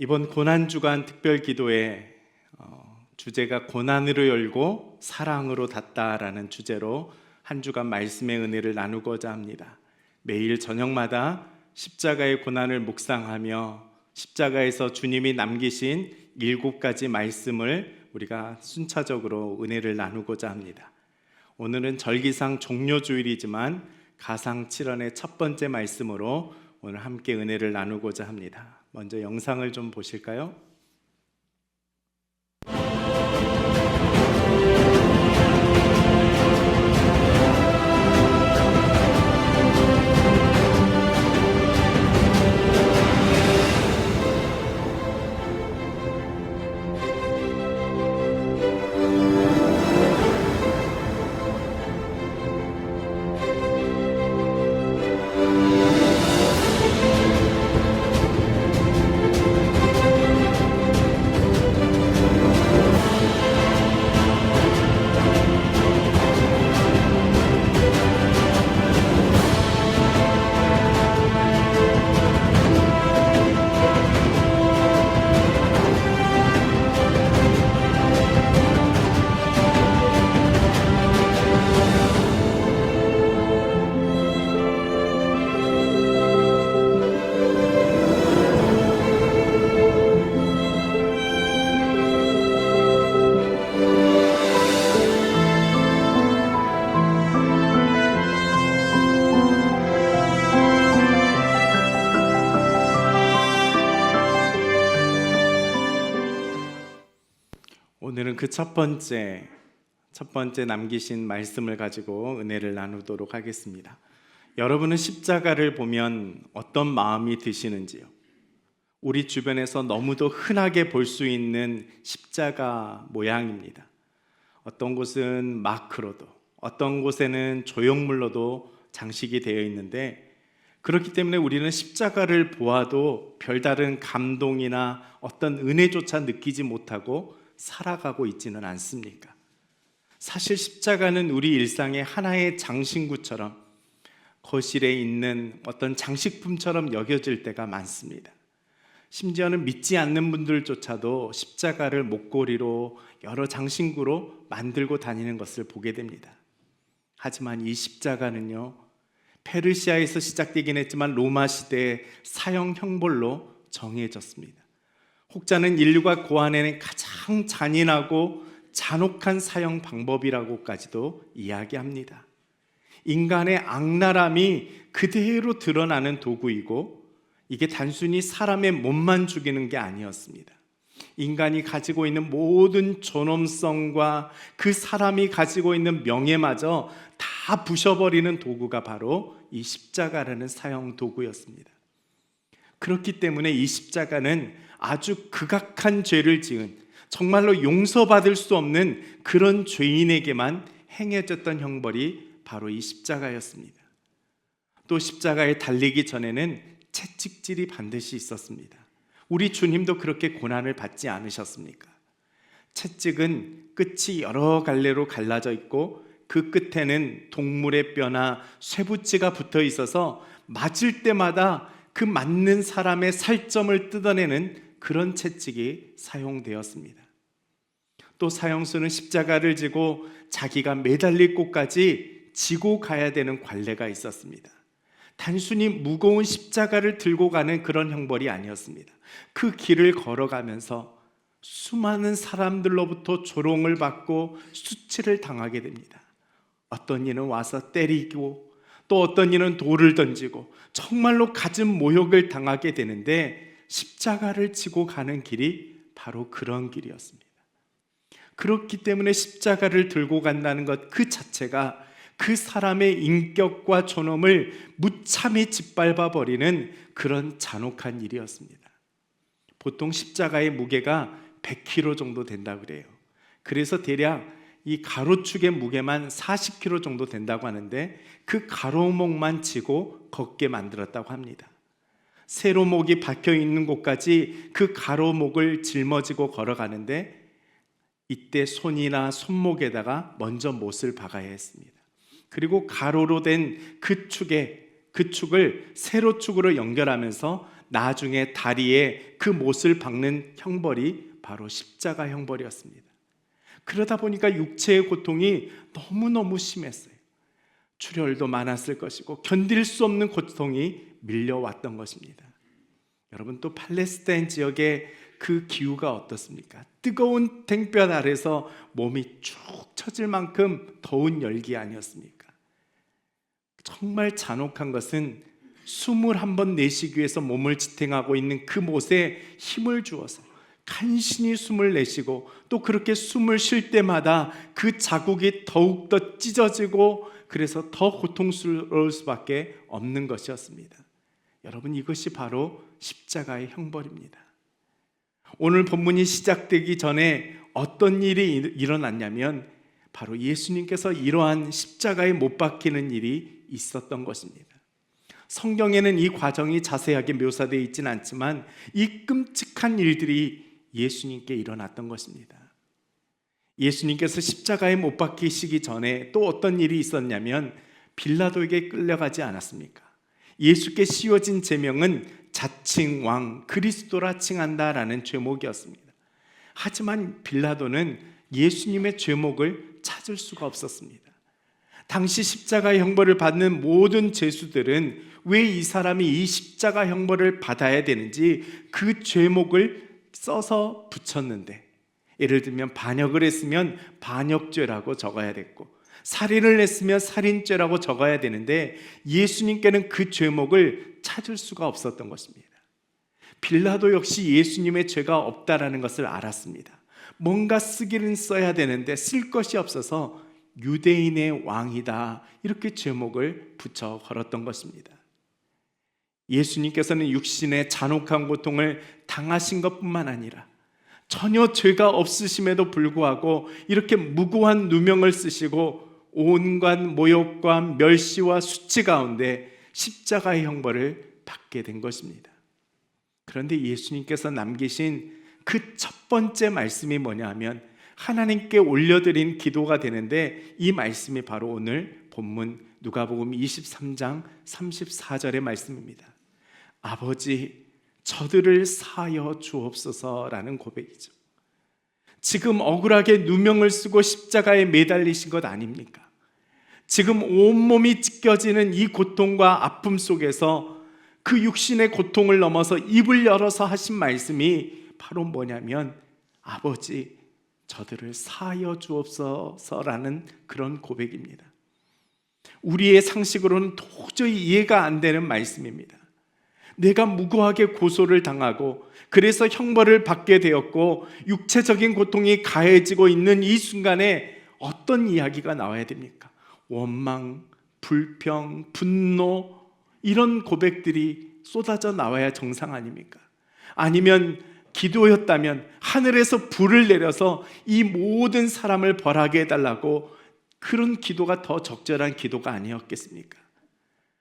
이번 고난주간 특별기도의 주제가 고난으로 열고 사랑으로 닫다라는 주제로 한 주간 말씀의 은혜를 나누고자 합니다. 매일 저녁마다 십자가의 고난을 묵상하며 십자가에서 주님이 남기신 7가지 말씀을 우리가 순차적으로 은혜를 나누고자 합니다. 오늘은 절기상 종료주일이지만 가상 7원의 첫 번째 말씀으로 오늘 함께 은혜를 나누고자 합니다. 먼저 영상을 좀 보실까요? 오늘은 그 첫 번째 남기신 말씀을 가지고 은혜를 나누도록 하겠습니다. 여러분은 십자가를 보면 어떤 마음이 드시는지요? 우리 주변에서 너무도 흔하게 볼 수 있는 십자가 모양입니다. 어떤 곳은 마크로도, 어떤 곳에는 조형물로도 장식이 되어 있는데, 그렇기 때문에 우리는 십자가를 보아도 별다른 감동이나 어떤 은혜조차 느끼지 못하고 살아가고 있지는 않습니까? 사실 십자가는 우리 일상의 하나의 장신구처럼, 거실에 있는 어떤 장식품처럼 여겨질 때가 많습니다. 심지어는 믿지 않는 분들조차도 십자가를 목걸이로 여러 장신구로 만들고 다니는 것을 보게 됩니다. 하지만 이 십자가는요, 페르시아에서 시작되긴 했지만 로마 시대의 사형 형벌로 정해졌습니다. 혹자는 인류가 고안해낸 가장 잔인하고 잔혹한 사형 방법이라고까지도 이야기합니다. 인간의 악랄함이 그대로 드러나는 도구이고, 이게 단순히 사람의 몸만 죽이는 게 아니었습니다. 인간이 가지고 있는 모든 존엄성과 그 사람이 가지고 있는 명예마저 다 부셔버리는 도구가 바로 이 십자가라는 사형 도구였습니다. 그렇기 때문에 이 십자가는 아주 극악한 죄를 지은, 정말로 용서받을 수 없는 그런 죄인에게만 행해졌던 형벌이 바로 이 십자가였습니다. 또 십자가에 달리기 전에는 채찍질이 반드시 있었습니다. 우리 주님도 그렇게 고난을 받지 않으셨습니까? 채찍은 끝이 여러 갈래로 갈라져 있고, 그 끝에는 동물의 뼈나 쇠붙이가 붙어 있어서 맞을 때마다 그 맞는 사람의 살점을 뜯어내는 그런 채찍이 사용되었습니다. 또 사형수는 십자가를 지고 자기가 매달릴 곳까지 지고 가야 되는 관례가 있었습니다. 단순히 무거운 십자가를 들고 가는 그런 형벌이 아니었습니다. 그 길을 걸어가면서 수많은 사람들로부터 조롱을 받고 수치를 당하게 됩니다. 어떤 이는 와서 때리고, 또 어떤 이는 돌을 던지고, 정말로 갖은 모욕을 당하게 되는데, 십자가를 지고 가는 길이 바로 그런 길이었습니다. 그렇기 때문에 십자가를 들고 간다는 것 그 자체가 그 사람의 인격과 존엄을 무참히 짓밟아 버리는 그런 잔혹한 일이었습니다. 보통 십자가의 무게가 100kg 정도 된다고 그래요. 그래서 대략 이 가로축의 무게만 40kg 정도 된다고 하는데, 그 가로목만 지고 걷게 만들었다고 합니다. 세로목이 박혀 있는 곳까지 그 가로목을 짊어지고 걸어가는데, 이때 손이나 손목에다가 먼저 못을 박아야 했습니다. 그리고 가로로 된 그 축을 세로축으로 연결하면서 나중에 다리에 그 못을 박는 형벌이 바로 십자가 형벌이었습니다. 그러다 보니까 육체의 고통이 너무너무 심했어요. 출혈도 많았을 것이고 견딜 수 없는 고통이 밀려왔던 것입니다. 여러분, 또 팔레스타인 지역의 그 기후가 어떻습니까? 뜨거운 땡볕 아래서 몸이 축 처질 만큼 더운 열기 아니었습니까? 정말 잔혹한 것은 숨을 한번 내쉬기 위해서 몸을 지탱하고 있는 그 못에 힘을 주어서 간신히 숨을 내쉬고, 또 그렇게 숨을 쉴 때마다 그 자국이 더욱더 찢어지고, 그래서 더 고통스러울 수밖에 없는 것이었습니다. 여러분, 이것이 바로 십자가의 형벌입니다. 오늘 본문이 시작되기 전에 어떤 일이 일어났냐면 바로 예수님께서 이러한 십자가에 못 박히는 일이 있었던 것입니다. 성경에는 이 과정이 자세하게 묘사되어 있지는 않지만 이 끔찍한 일들이 예수님께 일어났던 것입니다. 예수님께서 십자가에 못 박히시기 전에 또 어떤 일이 있었냐면 빌라도에게 끌려가지 않았습니까? 예수께 씌워진 제명은 자칭 왕 그리스도라 칭한다라는 죄목이었습니다. 하지만 빌라도는 예수님의 죄목을 찾을 수가 없었습니다. 당시 십자가 형벌을 받는 모든 죄수들은 왜 이 사람이 이 십자가 형벌을 받아야 되는지 그 죄목을 써서 붙였는데, 예를 들면 반역을 했으면 반역죄라고 적어야 됐고, 살인을 했으면 살인죄라고 적어야 되는데 예수님께는 그 죄목을 찾을 수가 없었던 것입니다. 빌라도 역시 예수님의 죄가 없다라는 것을 알았습니다. 뭔가 쓰기는 써야 되는데 쓸 것이 없어서 유대인의 왕이다, 이렇게 제목을 붙여 걸었던 것입니다. 예수님께서는 육신의 잔혹한 고통을 당하신 것뿐만 아니라 전혀 죄가 없으심에도 불구하고 이렇게 무고한 누명을 쓰시고 온갖 모욕과 멸시와 수치 가운데 십자가의 형벌을 받게 된 것입니다. 그런데 예수님께서 남기신 그 첫 번째 말씀이 뭐냐 하면 하나님께 올려드린 기도가 되는데, 이 말씀이 바로 오늘 본문 누가복음 23장 34절의 말씀입니다. 아버지, 저들을 사하여 주옵소서라는 고백이죠. 지금 억울하게 누명을 쓰고 십자가에 매달리신 것 아닙니까? 지금 온몸이 찢겨지는 이 고통과 아픔 속에서 그 육신의 고통을 넘어서 입을 열어서 하신 말씀이 바로 뭐냐면 아버지, 저들을 사하여 주옵소서라는 그런 고백입니다. 우리의 상식으로는 도저히 이해가 안 되는 말씀입니다. 내가 무고하게 고소를 당하고 그래서 형벌을 받게 되었고 육체적인 고통이 가해지고 있는 이 순간에 어떤 이야기가 나와야 됩니까? 원망, 불평, 분노, 이런 고백들이 쏟아져 나와야 정상 아닙니까? 아니면 기도였다면 하늘에서 불을 내려서 이 모든 사람을 벌하게 해달라고, 그런 기도가 더 적절한 기도가 아니었겠습니까?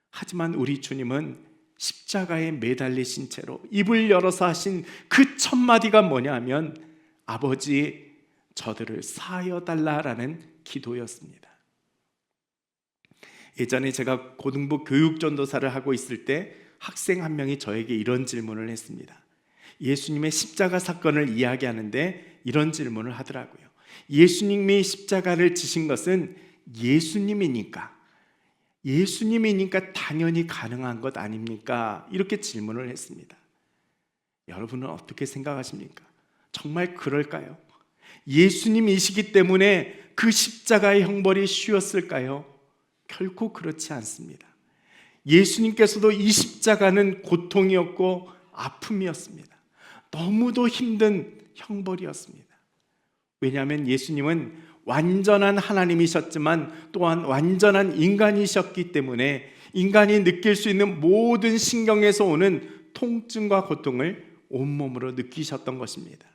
하지만 우리 주님은 십자가에 매달리신 채로 입을 열어서 하신 그 첫 마디가 뭐냐 하면 아버지, 저들을 사하여 달라라는 기도였습니다. 예전에 제가 고등부 교육전도사를 하고 있을 때 학생 한 명이 저에게 이런 질문을 했습니다. 예수님의 십자가 사건을 이야기하는데 이런 질문을 하더라고요. 예수님이 십자가를 지신 것은 예수님이니까 당연히 가능한 것 아닙니까? 이렇게 질문을 했습니다. 여러분은 어떻게 생각하십니까? 정말 그럴까요? 예수님이시기 때문에 그 십자가의 형벌이 쉬웠을까요? 결코 그렇지 않습니다. 예수님께서도 이 십자가는 고통이었고 아픔이었습니다. 너무도 힘든 형벌이었습니다. 왜냐하면 예수님은 완전한 하나님이셨지만 또한 완전한 인간이셨기 때문에 인간이 느낄 수 있는 모든 신경에서 오는 통증과 고통을 온몸으로 느끼셨던 것입니다.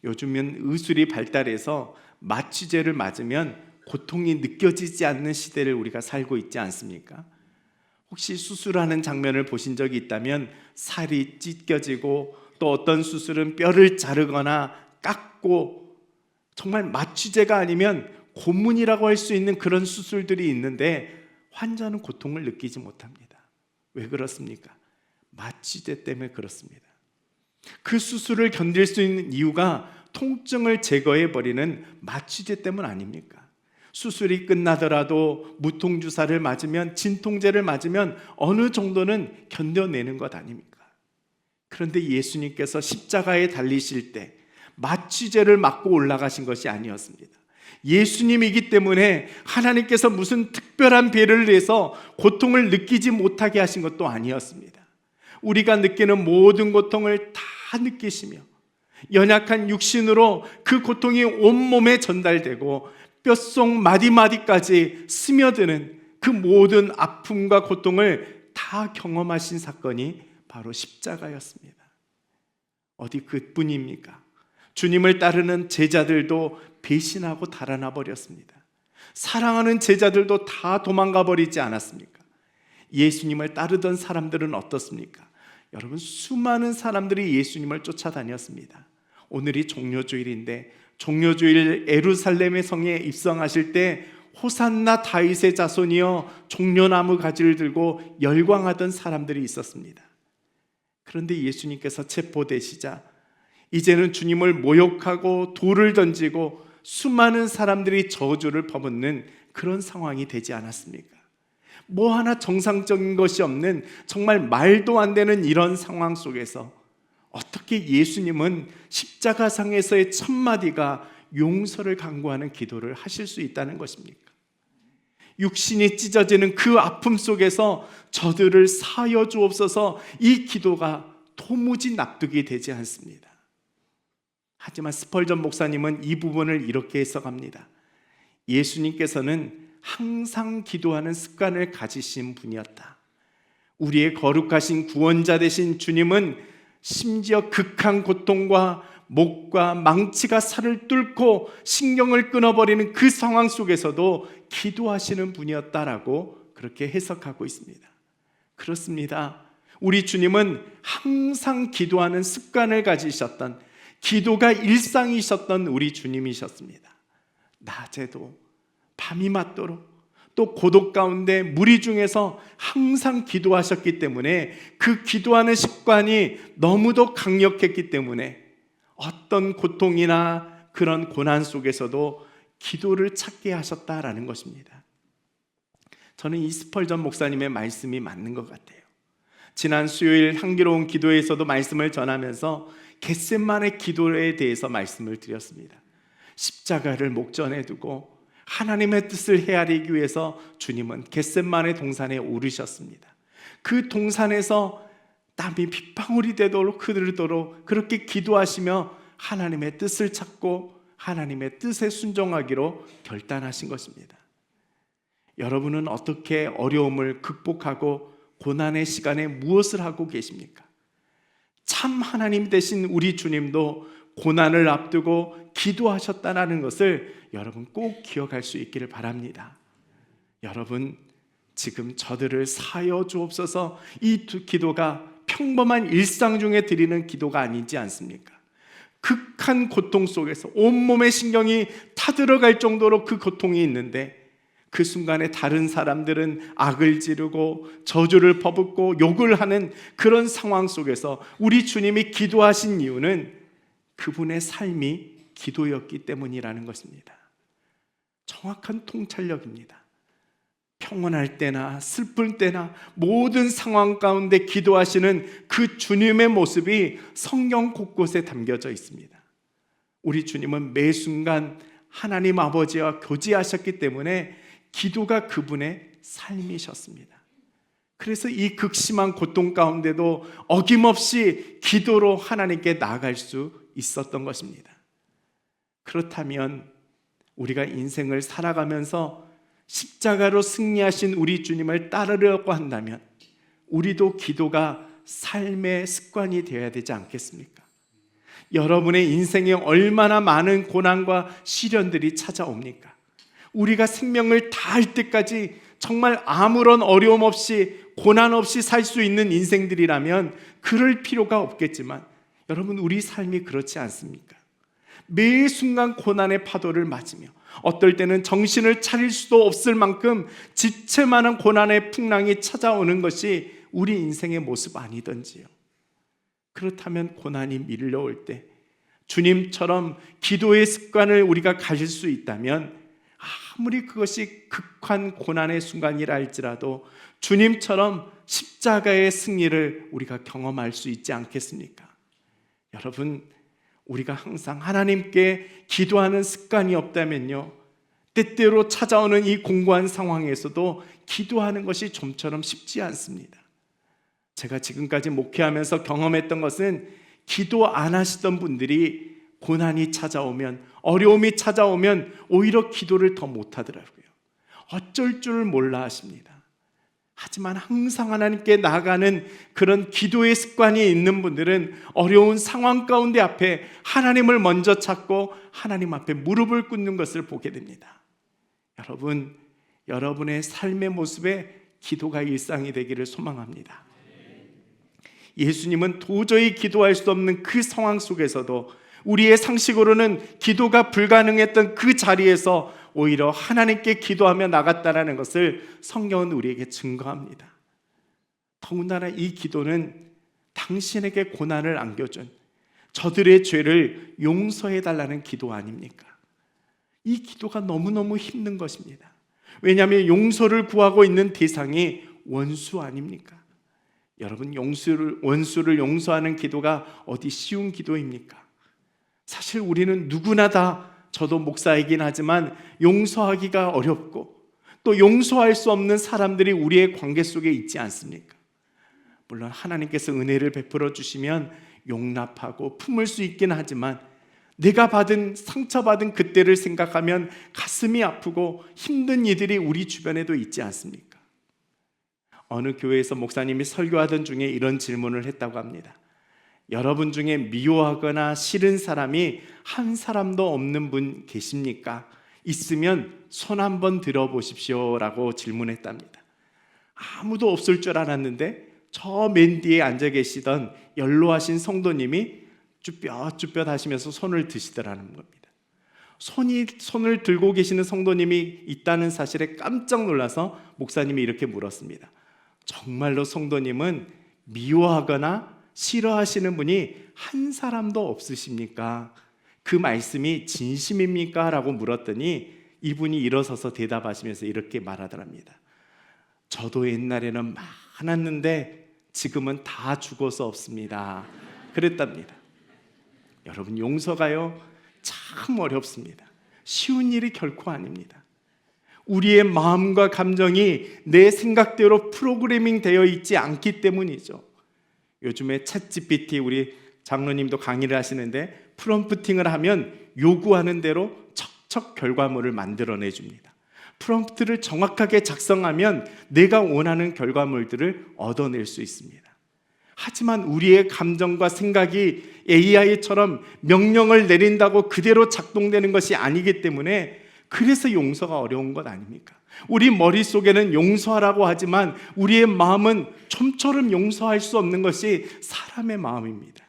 요즘은 의술이 발달해서 마취제를 맞으면 고통이 느껴지지 않는 시대를 우리가 살고 있지 않습니까? 혹시 수술하는 장면을 보신 적이 있다면 살이 찢겨지고 또 어떤 수술은 뼈를 자르거나 깎고, 정말 마취제가 아니면 고문이라고 할 수 있는 그런 수술들이 있는데 환자는 고통을 느끼지 못합니다. 왜 그렇습니까? 마취제 때문에 그렇습니다. 그 수술을 견딜 수 있는 이유가 통증을 제거해버리는 마취제 때문 아닙니까? 수술이 끝나더라도 무통주사를 맞으면, 진통제를 맞으면 어느 정도는 견뎌내는 것 아닙니까? 그런데 예수님께서 십자가에 달리실 때 마취제를 맞고 올라가신 것이 아니었습니다. 예수님이기 때문에 하나님께서 무슨 특별한 배를 내서 고통을 느끼지 못하게 하신 것도 아니었습니다. 우리가 느끼는 모든 고통을 다 느끼시며 연약한 육신으로 그 고통이 온몸에 전달되고 뼛속 마디마디까지 스며드는 그 모든 아픔과 고통을 다 경험하신 사건이 바로 십자가였습니다. 어디 그뿐입니까? 주님을 따르는 제자들도 배신하고 달아나 버렸습니다. 사랑하는 제자들도 다 도망가 버리지 않았습니까? 예수님을 따르던 사람들은 어떻습니까? 여러분, 수많은 사람들이 예수님을 쫓아다녔습니다. 오늘이 종료주일인데, 종료주일 예루살렘의 성에 입성하실 때 호산나 다윗의 자손이여 종려나무 가지를 들고 열광하던 사람들이 있었습니다. 그런데 예수님께서 체포되시자 이제는 주님을 모욕하고 돌을 던지고 수많은 사람들이 저주를 퍼붓는 그런 상황이 되지 않았습니까? 뭐 하나 정상적인 것이 없는 정말 말도 안 되는 이런 상황 속에서 어떻게 예수님은 십자가상에서의 첫 마디가 용서를 간구하는 기도를 하실 수 있다는 것입니까? 육신이 찢어지는 그 아픔 속에서 저들을 사하여 주옵소서, 이 기도가 도무지 납득이 되지 않습니다. 하지만 스펄전 목사님은 이 부분을 이렇게 해석합니다. 예수님께서는 항상 기도하는 습관을 가지신 분이었다. 우리의 거룩하신 구원자 되신 주님은 심지어 극한 고통과 목과 망치가 살을 뚫고 신경을 끊어버리는 그 상황 속에서도 기도하시는 분이었다라고 그렇게 해석하고 있습니다. 그렇습니다. 우리 주님은 항상 기도하는 습관을 가지셨던, 기도가 일상이셨던 우리 주님이셨습니다. 낮에도 밤이 맞도록, 또 고독 가운데 무리 중에서 항상 기도하셨기 때문에 그 기도하는 습관이 너무도 강력했기 때문에 어떤 고통이나 그런 고난 속에서도 기도를 찾게 하셨다라는 것입니다. 저는 이 스펄전 목사님의 말씀이 맞는 것 같아요. 지난 수요일 향기로운 기도에서도 말씀을 전하면서 겟세마네 기도에 대해서 말씀을 드렸습니다. 십자가를 목전에 두고 하나님의 뜻을 헤아리기 위해서 주님은 겟세마네 동산에 오르셨습니다. 그 동산에서 땀이 빗방울이 되도록 흐르도록 그렇게 기도하시며 하나님의 뜻을 찾고 하나님의 뜻에 순종하기로 결단하신 것입니다. 여러분은 어떻게 어려움을 극복하고 고난의 시간에 무엇을 하고 계십니까? 참 하나님 되신 우리 주님도 고난을 앞두고 기도하셨다는 것을 여러분 꼭 기억할 수 있기를 바랍니다. 여러분, 지금 저들을 사하여 주옵소서, 이 기도가 평범한 일상 중에 드리는 기도가 아니지 않습니까? 극한 고통 속에서 온몸의 신경이 타들어갈 정도로 그 고통이 있는데 그 순간에 다른 사람들은 악을 지르고 저주를 퍼붓고 욕을 하는 그런 상황 속에서 우리 주님이 기도하신 이유는 그분의 삶이 기도였기 때문이라는 것입니다. 정확한 통찰력입니다. 평온할 때나 슬플 때나 모든 상황 가운데 기도하시는 그 주님의 모습이 성경 곳곳에 담겨져 있습니다. 우리 주님은 매 순간 하나님 아버지와 교제하셨기 때문에 기도가 그분의 삶이셨습니다. 그래서 이 극심한 고통 가운데도 어김없이 기도로 하나님께 나아갈 수 있었던 것입니다. 그렇다면 우리가 인생을 살아가면서 십자가로 승리하신 우리 주님을 따르려고 한다면 우리도 기도가 삶의 습관이 되어야 되지 않겠습니까? 여러분의 인생에 얼마나 많은 고난과 시련들이 찾아옵니까? 우리가 생명을 다할 때까지 정말 아무런 어려움 없이 고난 없이 살 수 있는 인생들이라면 그럴 필요가 없겠지만 여러분, 우리 삶이 그렇지 않습니까? 매 순간 고난의 파도를 맞으며 어떨 때는 정신을 차릴 수도 없을 만큼 지체만한 고난의 풍랑이 찾아오는 것이 우리 인생의 모습 아니던지요. 그렇다면 고난이 밀려올 때 주님처럼 기도의 습관을 우리가 가질 수 있다면, 아무리 그것이 극한 고난의 순간이라 할지라도 주님처럼 십자가의 승리를 우리가 경험할 수 있지 않겠습니까? 여러분, 우리가 항상 하나님께 기도하는 습관이 없다면요, 때때로 찾아오는 이 공고한 상황에서도 기도하는 것이 좀처럼 쉽지 않습니다. 제가 지금까지 목회하면서 경험했던 것은, 기도 안 하시던 분들이 고난이 찾아오면, 어려움이 찾아오면 오히려 기도를 더 못하더라고요. 어쩔 줄 몰라 하십니다. 하지만 항상 하나님께 나아가는 그런 기도의 습관이 있는 분들은 어려운 상황 가운데 앞에 하나님을 먼저 찾고 하나님 앞에 무릎을 꿇는 것을 보게 됩니다. 여러분, 여러분의 삶의 모습에 기도가 일상이 되기를 소망합니다. 예수님은 도저히 기도할 수 없는 그 상황 속에서도, 우리의 상식으로는 기도가 불가능했던 그 자리에서 오히려 하나님께 기도하며 나갔다는 것을 성경은 우리에게 증거합니다. 더군다나 이 기도는 당신에게 고난을 안겨준 저들의 죄를 용서해달라는 기도 아닙니까? 이 기도가 너무너무 힘든 것입니다. 왜냐하면 용서를 구하고 있는 대상이 원수 아닙니까? 여러분, 원수를 용서하는 기도가 어디 쉬운 기도입니까? 사실 우리는 누구나 다, 저도 목사이긴 하지만 용서하기가 어렵고 또 용서할 수 없는 사람들이 우리의 관계 속에 있지 않습니까? 물론 하나님께서 은혜를 베풀어 주시면 용납하고 품을 수 있긴 하지만, 내가 상처받은 그때를 생각하면 가슴이 아프고 힘든 이들이 우리 주변에도 있지 않습니까? 어느 교회에서 목사님이 설교하던 중에 이런 질문을 했다고 합니다. 여러분 중에 미워하거나 싫은 사람이 한 사람도 없는 분 계십니까? 있으면 손 한번 들어보십시오 라고 질문했답니다. 아무도 없을 줄 알았는데 저 맨 뒤에 앉아 계시던 연로하신 성도님이 쭈뼛쭈뼛 하시면서 손을 드시더라는 겁니다. 손을 들고 계시는 성도님이 있다는 사실에 깜짝 놀라서 목사님이 이렇게 물었습니다. 정말로 성도님은 미워하거나 싫어하시는 분이 한 사람도 없으십니까? 그 말씀이 진심입니까? 라고 물었더니 이분이 일어서서 대답하시면서 이렇게 말하더랍니다. 저도 옛날에는 많았는데 지금은 다 죽어서 없습니다. 그랬답니다. 여러분, 용서가요 참 어렵습니다. 쉬운 일이 결코 아닙니다. 우리의 마음과 감정이 내 생각대로 프로그래밍 되어 있지 않기 때문이죠. 요즘에 챗GPT, 우리 장로님도 강의를 하시는데 프롬프팅을 하면 요구하는 대로 척척 결과물을 만들어내 줍니다. 프롬프트를 정확하게 작성하면 내가 원하는 결과물들을 얻어낼 수 있습니다. 하지만 우리의 감정과 생각이 AI처럼 명령을 내린다고 그대로 작동되는 것이 아니기 때문에, 그래서 용서가 어려운 것 아닙니까? 우리 머릿속에는 용서하라고 하지만 우리의 마음은 좀처럼 용서할 수 없는 것이 사람의 마음입니다.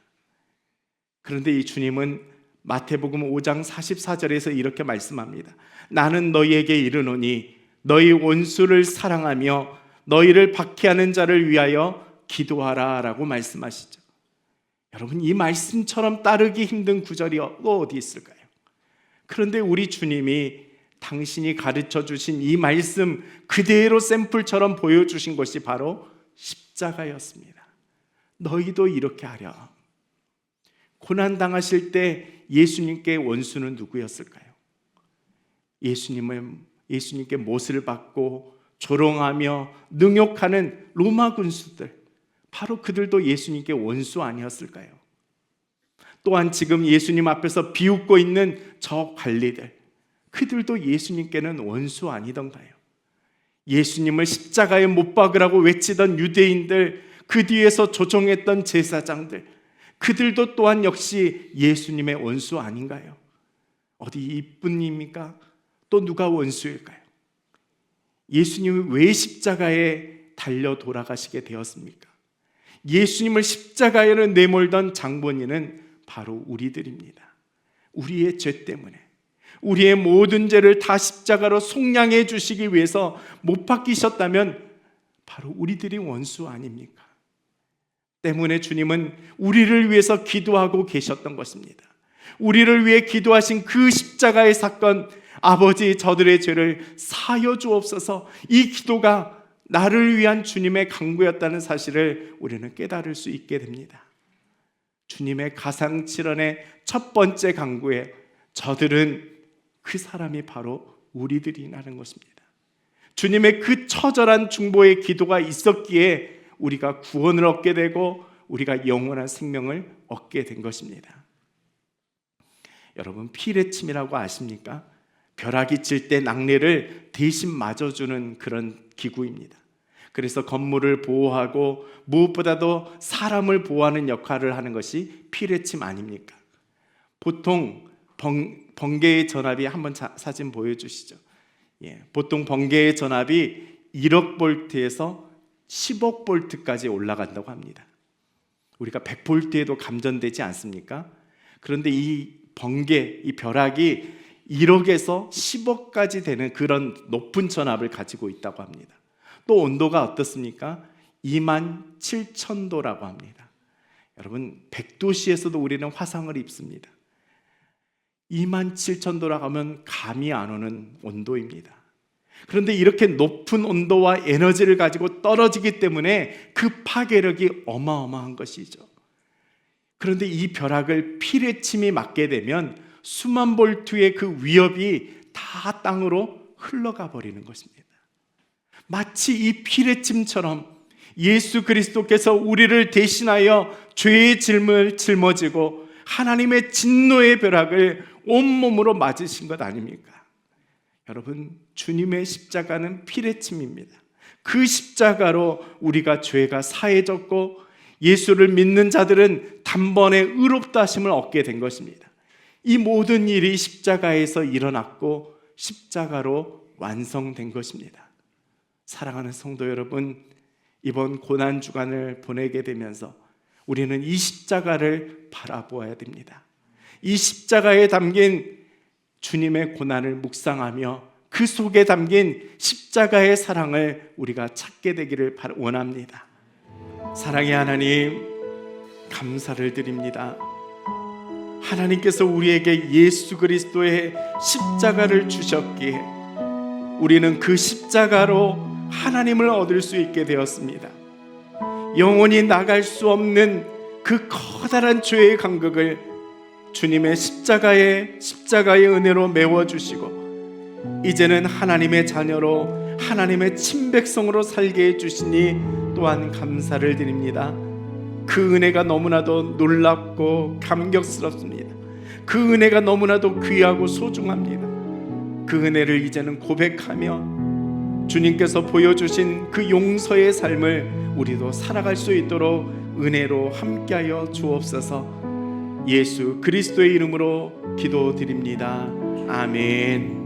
그런데 이 주님은 마태복음 5장 44절에서 이렇게 말씀합니다. 나는 너희에게 이르노니 너희 원수를 사랑하며 너희를 박해하는 자를 위하여 기도하라 라고 말씀하시죠. 여러분, 이 말씀처럼 따르기 힘든 구절이 어디 있을까요? 그런데 우리 주님이 당신이 가르쳐 주신 이 말씀 그대로 샘플처럼 보여주신 것이 바로 십자가였습니다. 너희도 이렇게 하렴. 고난당하실 때 예수님께 원수는 누구였을까요? 예수님께 못을 받고 조롱하며 능욕하는 로마 군수들, 바로 그들도 예수님께 원수 아니었을까요? 또한 지금 예수님 앞에서 비웃고 있는 저 관리들, 그들도 예수님께는 원수 아니던가요? 예수님을 십자가에 못 박으라고 외치던 유대인들, 그 뒤에서 조종했던 제사장들, 그들도 또한 역시 예수님의 원수 아닌가요? 어디 이뿐입니까? 또 누가 원수일까요? 예수님이 왜 십자가에 달려 돌아가시게 되었습니까? 예수님을 십자가에 내몰던 장본인은 바로 우리들입니다. 우리의 죄 때문에, 우리의 모든 죄를 다 십자가로 속량해 주시기 위해서 못 박히셨다면 바로 우리들이 원수 아닙니까? 때문에 주님은 우리를 위해서 기도하고 계셨던 것입니다. 우리를 위해 기도하신 그 십자가의 사건, 아버지 저들의 죄를 사하여 주옵소서, 이 기도가 나를 위한 주님의 간구였다는 사실을 우리는 깨달을 수 있게 됩니다. 주님의 가상칠언의 첫 번째 간구에 저들은 그 사람이 바로 우리들이라는 것입니다. 주님의 그 처절한 중보의 기도가 있었기에 우리가 구원을 얻게 되고 우리가 영원한 생명을 얻게 된 것입니다. 여러분, 피레침이라고 아십니까? 벼락이 칠 때 낙뢰를 대신 맞아주는 그런 기구입니다. 그래서 건물을 보호하고 무엇보다도 사람을 보호하는 역할을 하는 것이 피레침 아닙니까? 보통 번개의 전압이 한번 사진 보여주시죠. 보통 번개의 전압이 1억 볼트에서 10억 볼트까지 올라간다고 합니다. 우리가 100볼트에도 감전되지 않습니까? 그런데 이 번개, 이 벼락이 1억에서 10억까지 되는 그런 높은 전압을 가지고 있다고 합니다. 또 온도가 어떻습니까? 27,000도라고 합니다. 여러분, 100도씨에서도 우리는 화상을 입습니다. 27,000도라고 하면 감이 안 오는 온도입니다. 그런데 이렇게 높은 온도와 에너지를 가지고 떨어지기 때문에 그 파괴력이 어마어마한 것이죠. 그런데 이 벼락을 피레침이 맞게 되면 수만 볼트의 그 위협이 다 땅으로 흘러가 버리는 것입니다. 마치 이 피레침처럼 예수 그리스도께서 우리를 대신하여 죄의 짐을 짊어지고 하나님의 진노의 벼락을 온몸으로 맞으신 것 아닙니까? 여러분, 주님의 십자가는 피레침입니다. 그 십자가로 우리가 죄가 사해졌고 예수를 믿는 자들은 단번에 의롭다 하심을 얻게 된 것입니다. 이 모든 일이 십자가에서 일어났고 십자가로 완성된 것입니다. 사랑하는 성도 여러분, 이번 고난 주간을 보내게 되면서 우리는 이 십자가를 바라보아야 됩니다. 이 십자가에 담긴 주님의 고난을 묵상하며 그 속에 담긴 십자가의 사랑을 우리가 찾게 되기를 원합니다. 사랑의 하나님, 감사를 드립니다. 하나님께서 우리에게 예수 그리스도의 십자가를 주셨기에 우리는 그 십자가로 하나님을 얻을 수 있게 되었습니다. 영원히 나갈 수 없는 그 커다란 죄의 간극을 주님의 십자가의 은혜로 메워주시고 이제는 하나님의 자녀로 하나님의 친백성으로 살게 해주시니 또한 감사를 드립니다. 그 은혜가 너무나도 놀랍고 감격스럽습니다. 그 은혜가 너무나도 귀하고 소중합니다. 그 은혜를 이제는 고백하며 주님께서 보여주신 그 용서의 삶을 우리도 살아갈 수 있도록 은혜로 함께하여 주옵소서. 예수 그리스도의 이름으로 기도드립니다. 아멘.